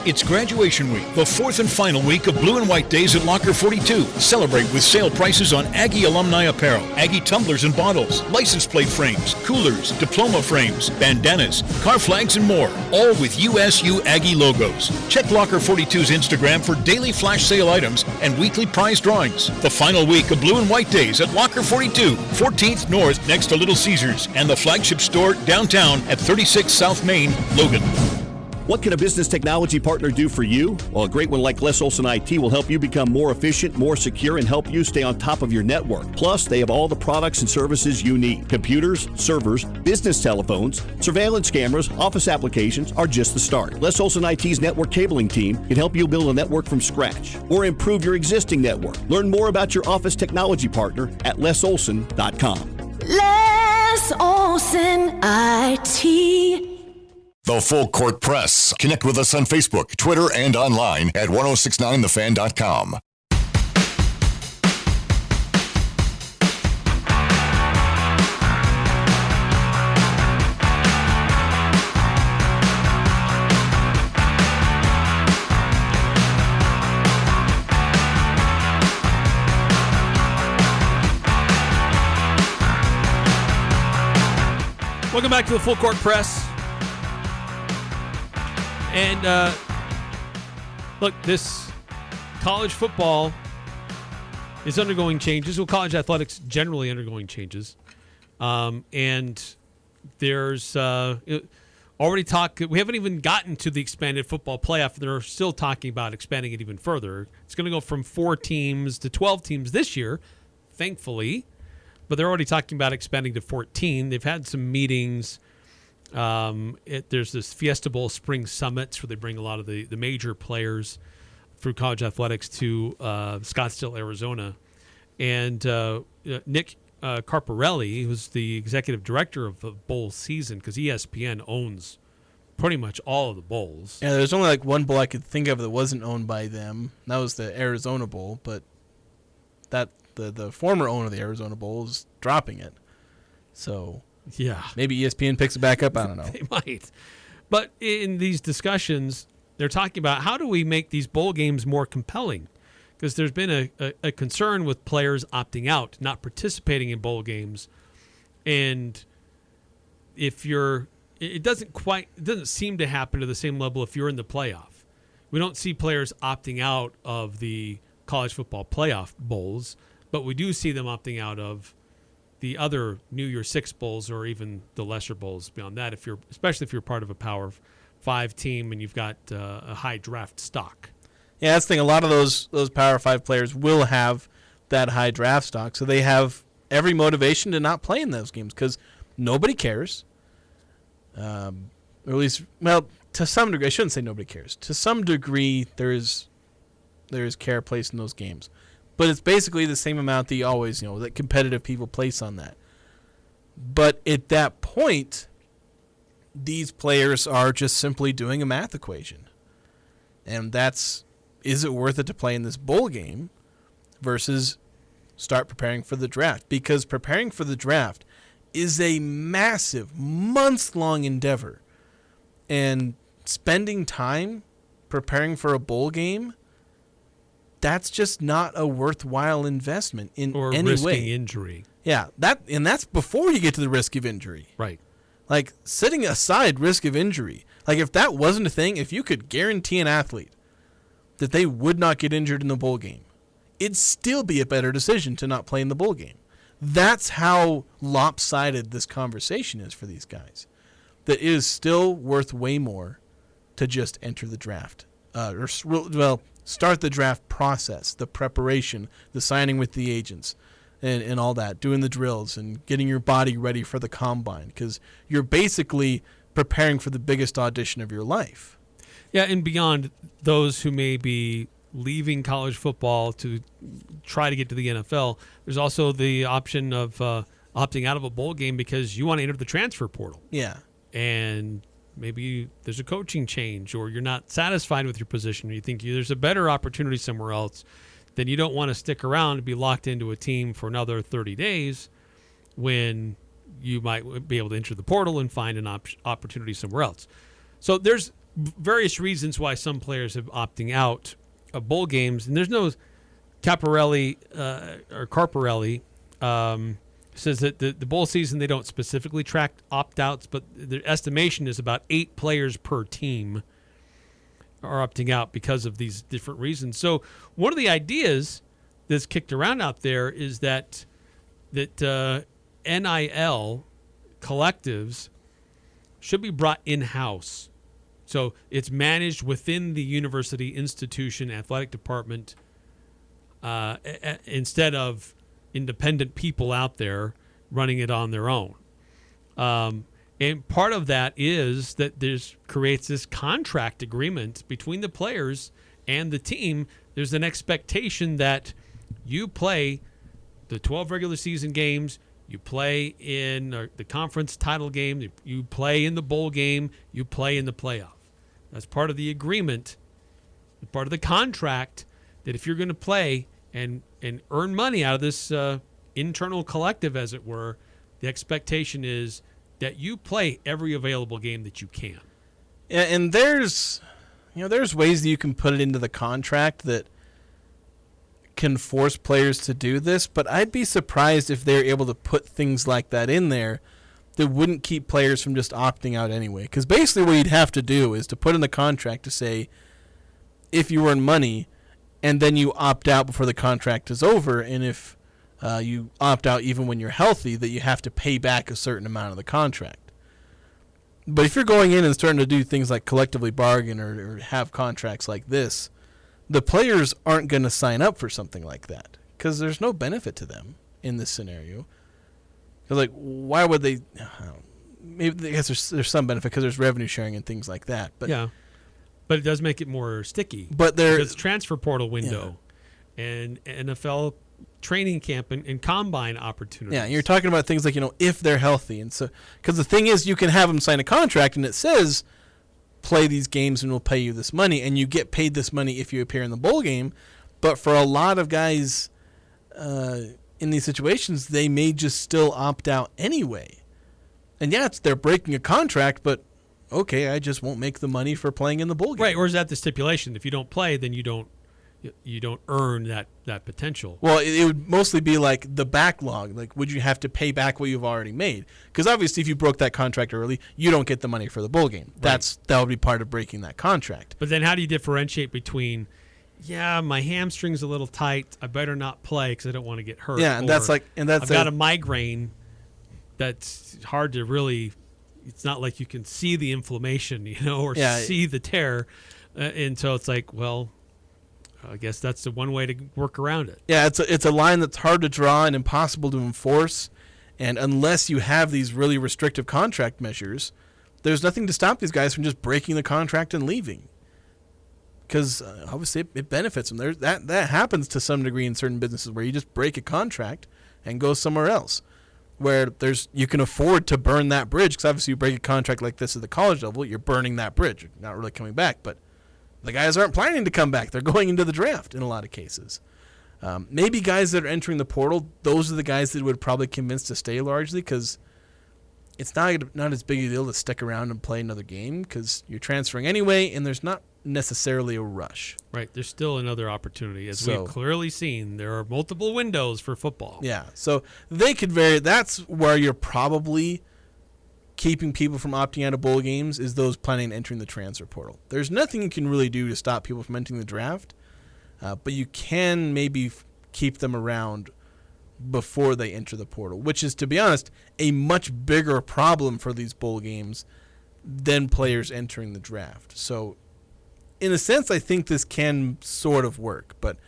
It's graduation week, the fourth and final week of Blue and White Days at Locker 42. Celebrate with sale prices on Aggie alumni apparel, Aggie tumblers and bottles, license plate frames, coolers, diploma frames, bandanas, car flags, and more, all with USU Aggie logos. Check Locker 42's Instagram for daily flash sale items and weekly prize drawings. The final week of Blue and White Days at Locker 42, 14th North next to Little Caesars, and the flagship store downtown at 36 South Main, Logan. What can a business technology partner do for you? Well, a great one like Les Olson IT will help you become more efficient, more secure, and help you stay on top of your network. Plus, they have all the products and services you need. Computers, servers, business telephones, surveillance cameras, office applications are just the start. Les Olson IT's network cabling team can help you build a network from scratch or improve your existing network. Learn more about your office technology partner at lesolson.com. Les Olson IT. The Full Court Press. Connect with us on Facebook, Twitter, and online at 1069thefan.com. Welcome back to the Full Court Press. And look, this college football is undergoing changes. Well, college athletics generally undergoing changes. And there's already talk. We haven't even gotten to the expanded football playoff. They're still talking about expanding it even further. It's going to go from 4 teams to 12 teams this year, thankfully. But they're already talking about expanding to 14. They've had some meetings. There's this Fiesta Bowl spring summits where they bring a lot of the major players through college athletics to Scottsdale, Arizona. And Nick Carparelli, who's the executive director of the bowl season, because ESPN owns pretty much all of the bowls. Yeah, there's only like one bowl I could think of that wasn't owned by them. That was the Arizona Bowl, but that the former owner of the Arizona Bowl is dropping it. So yeah, maybe ESPN picks it back up. I don't know. They might. But in these discussions, they're talking about how do we make these bowl games more compelling? Because there's been a concern with players opting out, not participating in bowl games. And if it doesn't seem to happen to the same level if you're in the playoff. We don't see players opting out of the college football playoff bowls, but we do see them opting out of the other New Year's Six bowls or even the lesser bowls beyond that, especially if you're part of a Power 5 team and you've got a high draft stock. Yeah, that's the thing. A lot of those Power 5 players will have that high draft stock, so they have every motivation to not play in those games because nobody cares. Or at least, well, to some degree, I shouldn't say nobody cares. To some degree, there is care placed in those games. But it's basically the same amount that you always, that competitive people place on that. But at that point, these players are just simply doing a math equation. And that's, is it worth it to play in this bowl game versus start preparing for the draft? Because preparing for the draft is a massive, months-long endeavor. And spending time preparing for a bowl game, that's just not a worthwhile investment in or any risking way. Injury. Yeah, that's before you get to the risk of injury. Right. Like, setting aside risk of injury, like if that wasn't a thing, if you could guarantee an athlete that they would not get injured in the bowl game, it'd still be a better decision to not play in the bowl game. That's how lopsided this conversation is for these guys. That it is still worth way more to just enter the draft. Start the draft process, the preparation, the signing with the agents, and all that, doing the drills and getting your body ready for the combine, because you're basically preparing for the biggest audition of your life. Yeah, and beyond those who may be leaving college football to try to get to the NFL, there's also the option of opting out of a bowl game because you want to enter the transfer portal. Yeah. And maybe there's a coaching change, or you're not satisfied with your position, or you think there's a better opportunity somewhere else, then you don't want to stick around and be locked into a team for another 30 days when you might be able to enter the portal and find an opportunity somewhere else. So there's various reasons why some players have opting out of bowl games, and there's no Carparelli says that the bowl season, they don't specifically track opt-outs, but the estimation is about 8 players per team are opting out because of these different reasons. So one of the ideas that's kicked around out there is that NIL collectives should be brought in-house. So it's managed within the university institution athletic department instead of independent people out there running it on their own. And part of that is that creates this contract agreement between the players and the team. There's an expectation that you play the 12 regular season games, you play in the conference title game, you play in the bowl game, you play in the playoff. That's part of the agreement, part of the contract, that if you're going to play and earn money out of this internal collective, as it were, the expectation is that you play every available game that you can. Yeah, and there's ways that you can put it into the contract that can force players to do this, but I'd be surprised if they're able to put things like that in there that wouldn't keep players from just opting out anyway. Because basically what you'd have to do is to put in the contract to say, if you earn money, and then you opt out before the contract is over, and if you opt out even when you're healthy, that you have to pay back a certain amount of the contract. But if you're going in and starting to do things like collectively bargain or have contracts like this, the players aren't going to sign up for something like that because there's no benefit to them in this scenario. Because, like, why would they? Maybe I guess there's some benefit because there's revenue sharing and things like that. But yeah, but it does make it more sticky. But there's transfer portal window and NFL training camp and combine opportunities. Yeah, you're talking about things like, if they're healthy. And so, because the thing is, you can have them sign a contract and it says, play these games and we'll pay you this money, and you get paid this money if you appear in the bowl game. But for a lot of guys in these situations, they may just still opt out anyway. And yeah, they're breaking a contract, but okay, I just won't make the money for playing in the bowl game. Right, or is that the stipulation? If you don't play, then you don't earn that potential. Well, it would mostly be like the backlog. Like, would you have to pay back what you've already made? Because obviously, if you broke that contract early, you don't get the money for the bowl game. That would be part of breaking that contract. But then how do you differentiate between yeah, my hamstring's a little tight. I better not play because I don't want to get hurt. Yeah, and I've got a migraine that's hard to really. It's not like you can see the inflammation, or see the tear, and so it's like, well, I guess that's the one way to work around it. Yeah, it's a line that's hard to draw and impossible to enforce, and unless you have these really restrictive contract measures, there's nothing to stop these guys from just breaking the contract and leaving. Because obviously it benefits them. That happens to some degree in certain businesses where you just break a contract and go somewhere else, where you can afford to burn that bridge. Because obviously you break a contract like this at the college level, you're burning that bridge. You're not really coming back, but the guys aren't planning to come back. They're going into the draft in a lot of cases. Maybe guys that are entering the portal, those are the guys that would probably convince to stay largely, because it's not as big a deal to stick around and play another game because you're transferring anyway, and there's not necessarily a rush. Right. There's still another opportunity. As we've clearly seen, there are multiple windows for football. Yeah. So they could vary. That's where you're probably keeping people from opting out of bowl games, is those planning on entering the transfer portal. There's nothing you can really do to stop people from entering the draft, but you can maybe keep them around before they enter the portal, which is, to be honest, a much bigger problem for these bowl games than players entering the draft. So in a sense, I think this can sort of work, but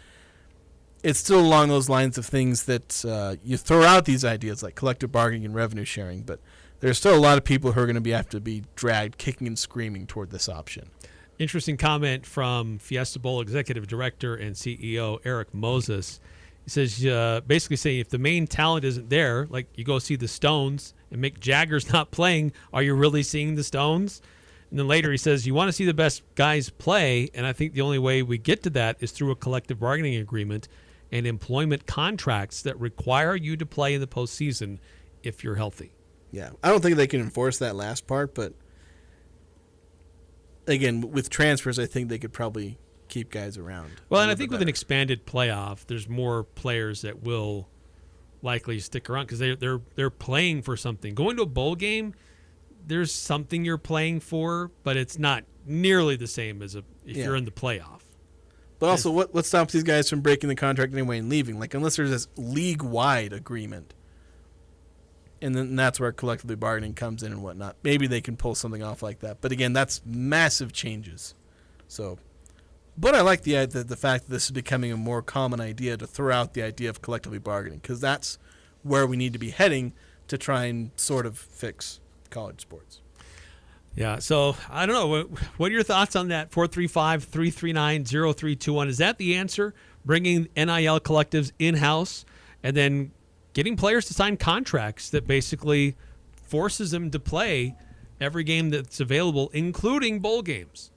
it's still along those lines of things that you throw out these ideas like collective bargaining and revenue sharing, but there's still a lot of people who are going to have to be dragged kicking and screaming toward this option. Interesting comment from Fiesta Bowl Executive Director and CEO Eric Moses. He says, basically saying, if the main talent isn't there, like you go see the Stones and Mick Jagger's not playing, are you really seeing the Stones? And then later he says, you want to see the best guys play, and I think the only way we get to that is through a collective bargaining agreement and employment contracts that require you to play in the postseason if you're healthy. Yeah, I don't think they can enforce that last part, but again, with transfers, I think they could probably keep guys around. Well, and I think with an expanded playoff, there's more players that will likely stick around because they're playing for something. Going to a bowl game, there's something you're playing for, but it's not nearly the same as if you're in the playoff. But also, what stops these guys from breaking the contract anyway and leaving? Like, unless there's this league-wide agreement, and then that's where collectively bargaining comes in and whatnot. Maybe they can pull something off like that. But again, that's massive changes. So, but I like the fact that this is becoming a more common idea to throw out the idea of collectively bargaining, because that's where we need to be heading to try and sort of fix college sports. Yeah, so I don't know. What are your thoughts on that? 435-339-0321. Is that the answer? Bringing NIL collectives in-house and then getting players to sign contracts that basically forces them to play every game that's available, including bowl games.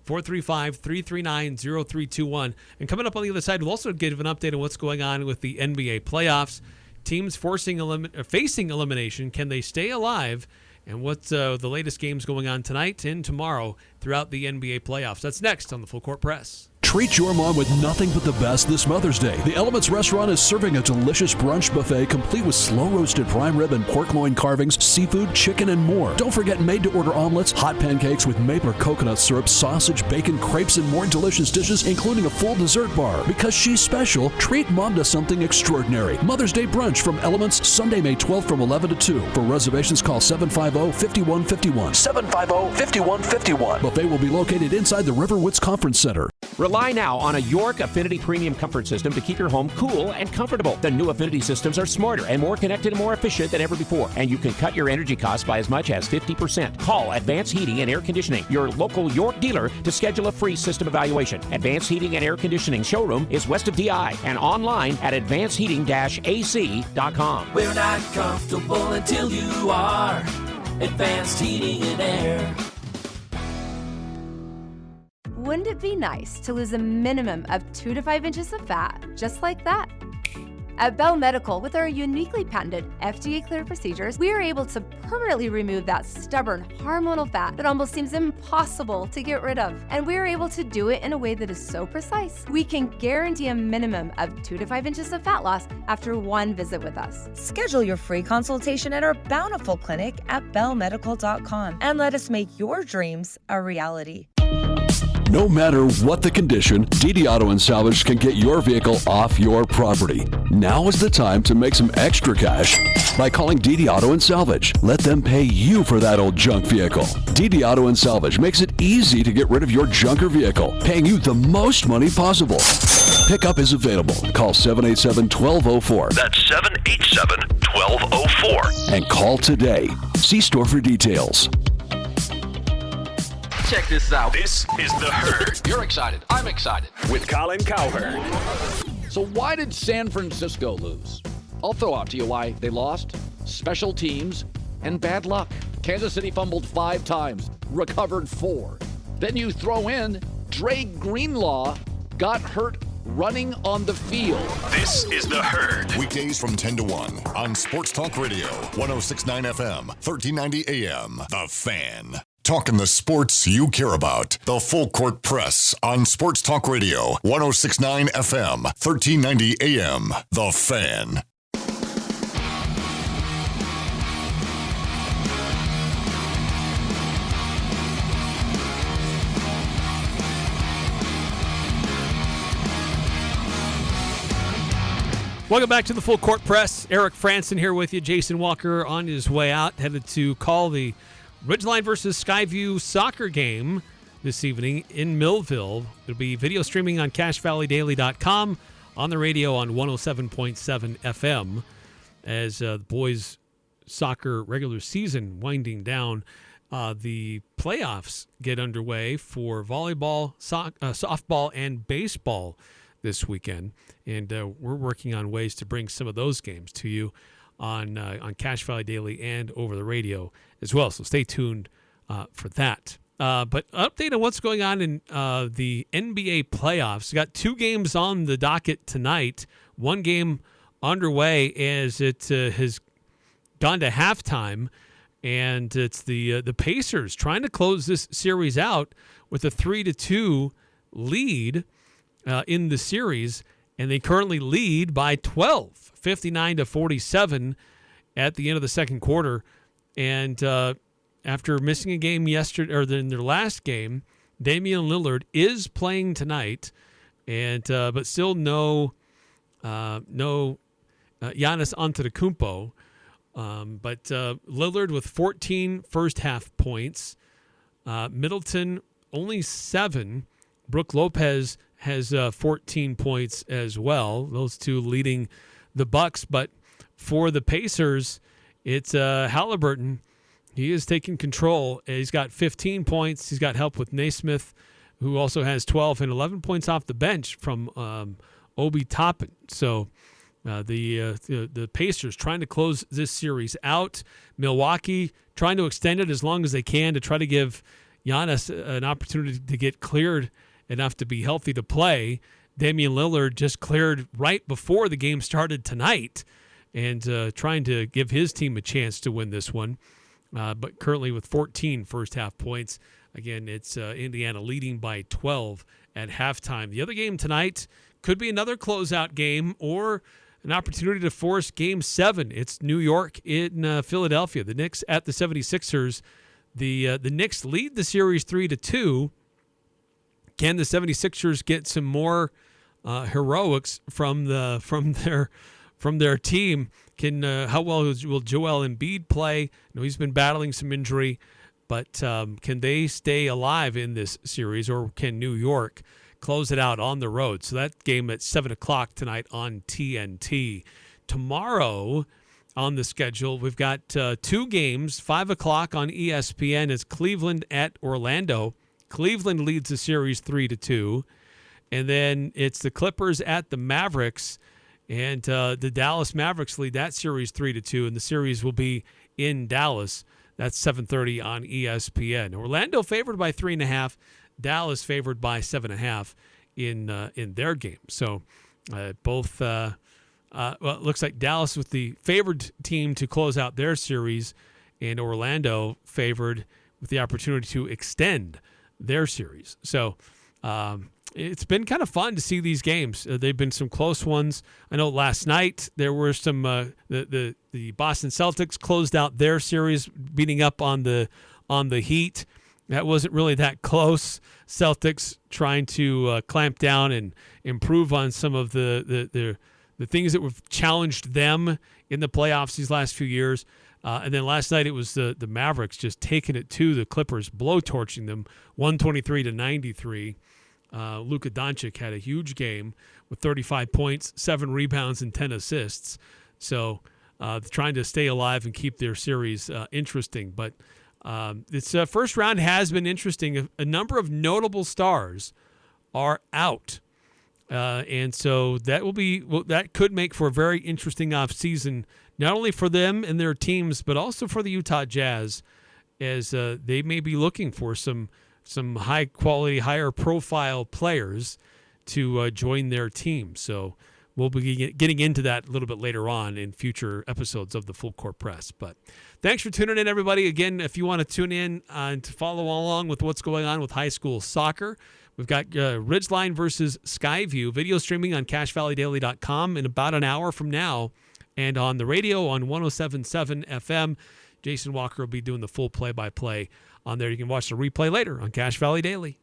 435-339-0321. And coming up on the other side, we'll also give an update on what's going on with the NBA playoffs. Teams facing elimination, can they stay alive? And what's the latest games going on tonight and tomorrow throughout the NBA playoffs? That's next on the Full Court Press. Treat your mom with nothing but the best this Mother's Day. The Elements Restaurant is serving a delicious brunch buffet complete with slow-roasted prime rib and pork loin carvings, seafood, chicken, and more. Don't forget made-to-order omelets, hot pancakes with maple or coconut syrup, sausage, bacon, crepes, and more delicious dishes, including a full dessert bar. Because she's special, treat mom to something extraordinary. Mother's Day brunch from Elements, Sunday, May 12th from 11 to 2. For reservations, call 750-5151. 750-5151. Buffet will be located inside the Riverwoods Conference Center. Rely now on a York Affinity Premium Comfort System to keep your home cool and comfortable. The new Affinity systems are smarter and more connected and more efficient than ever before, and you can cut your energy costs by as much as 50%. Call Advanced Heating and Air Conditioning, your local York dealer, to schedule a free system evaluation. Advanced Heating and Air Conditioning showroom is west of DI and online at advancedheating-ac.com. We're not comfortable until you are. Advanced Heating and Air. Wouldn't it be nice to lose a minimum of 2 to 5 inches of fat, just like that? At Bell Medical, with our uniquely patented FDA-cleared procedures, we are able to permanently remove that stubborn hormonal fat that almost seems impossible to get rid of. And we are able to do it in a way that is so precise, we can guarantee a minimum of 2 to 5 inches of fat loss after one visit with us. Schedule your free consultation at our bountiful clinic at bellmedical.com and let us make your dreams a reality. No matter what the condition, DD Auto and Salvage can get your vehicle off your property. Now is the time to make some extra cash by calling DD Auto and Salvage. Let them pay you for that old junk vehicle. DD Auto and Salvage makes it easy to get rid of your junker vehicle, paying you the most money possible. Pickup is available. Call 787-1204. That's 787-1204. And call today. See store for details. Check this out. This is The Herd. You're excited. I'm excited. With Colin Cowherd. So why did San Francisco lose? I'll throw out to you why they lost. Special teams and bad luck. Kansas City fumbled 5 times, recovered 4. Then you throw in Dre Greenlaw got hurt running on the field. This is The Herd. Weekdays from 10 to 1 on Sports Talk Radio, 106.9 FM, 1390 AM. The Fan. Talking the sports you care about. The Full Court Press on Sports Talk Radio, 106.9 FM, 1390 AM. The Fan. Welcome back to the Full Court Press. Eric Frandsen here with you. Jason Walker on his way out, headed to call the Ridgeline versus Skyview soccer game this evening in Millville. It'll be video streaming on CashValleyDaily.com, on the radio on 107.7 FM as the boys' soccer regular season winding down. The playoffs get underway for volleyball, softball, and baseball this weekend, and we're working on ways to bring some of those games to you on Cache Valley Daily and over the radio as well. So stay tuned for that. But update on what's going on in the NBA playoffs. We got 2 games on the docket tonight. 1 game underway as it has gone to halftime, and it's the Pacers trying to close this series out with a 3-2 lead in the series, and they currently lead by 12, 59-47 at the end of the second quarter. And after missing a game yesterday, or in their last game, Damian Lillard is playing tonight, and but still no Giannis Antetokounmpo. But Lillard with 14 first half points, Middleton only 7, Brook Lopez has 14 points as well. Those 2 leading the Bucks. But for the Pacers, it's Halliburton. He is taking control. He's got 15 points. He's got help with Naismith, who also has 12 and 11 points off the bench from Obi Toppin. So the Pacers trying to close this series out. Milwaukee trying to extend it as long as they can to try to give Giannis an opportunity to get cleared enough to be healthy to play. Damian Lillard just cleared right before the game started tonight, and trying to give his team a chance to win this one. But currently with 14 first half points. Again, it's Indiana leading by 12 at halftime. The other game tonight could be another closeout game or an opportunity to force Game 7. It's New York in Philadelphia. The Knicks at the 76ers. The Knicks lead the series 3-2. Can the 76ers get some more heroics from their team? How well will Joel Embiid play? I know he's been battling some injury, but can they stay alive in this series, or can New York close it out on the road? So that game at 7 o'clock tonight on TNT. Tomorrow on the schedule, we've got 2 games. 5 o'clock on ESPN is Cleveland at Orlando. Cleveland leads the series 3-2. And then it's the Clippers at the Mavericks. And the Dallas Mavericks lead that series 3-2. And the series will be in Dallas. That's 7:30 on ESPN. Orlando favored by 3.5. Dallas favored by 7.5 in their game. So both, well, it looks like Dallas with the favored team to close out their series, and Orlando favored with the opportunity to extend their series. So it's been kind of fun to see these games. They've been some close ones. I know last night there were some the Boston Celtics closed out their series, beating up on the Heat, that wasn't really that close. Celtics trying to clamp down and improve on some of the things that have challenged them in the playoffs these last few years. And then last night it was the Mavericks just taking it to the Clippers, blowtorching them 123-93. Luka Doncic had a huge game with 35 points, 7 rebounds, and 10 assists. So trying to stay alive and keep their series interesting. But this first round has been interesting. A number of notable stars are out. And so that could make for a very interesting offseason, not only for them and their teams, but also for the Utah Jazz, as they may be looking for some high quality, higher profile players to join their team. So we'll be getting into that a little bit later on in future episodes of the Full Court Press. But thanks for tuning in, everybody. Again, if you want to tune in and to follow along with what's going on with high school soccer, we've got Ridgeline versus Skyview video streaming on CashValleyDaily.com in about an hour from now, and on the radio on 107.7 FM. Jason Walker will be doing the full play-by-play on there. You can watch the replay later on Cache Valley Daily.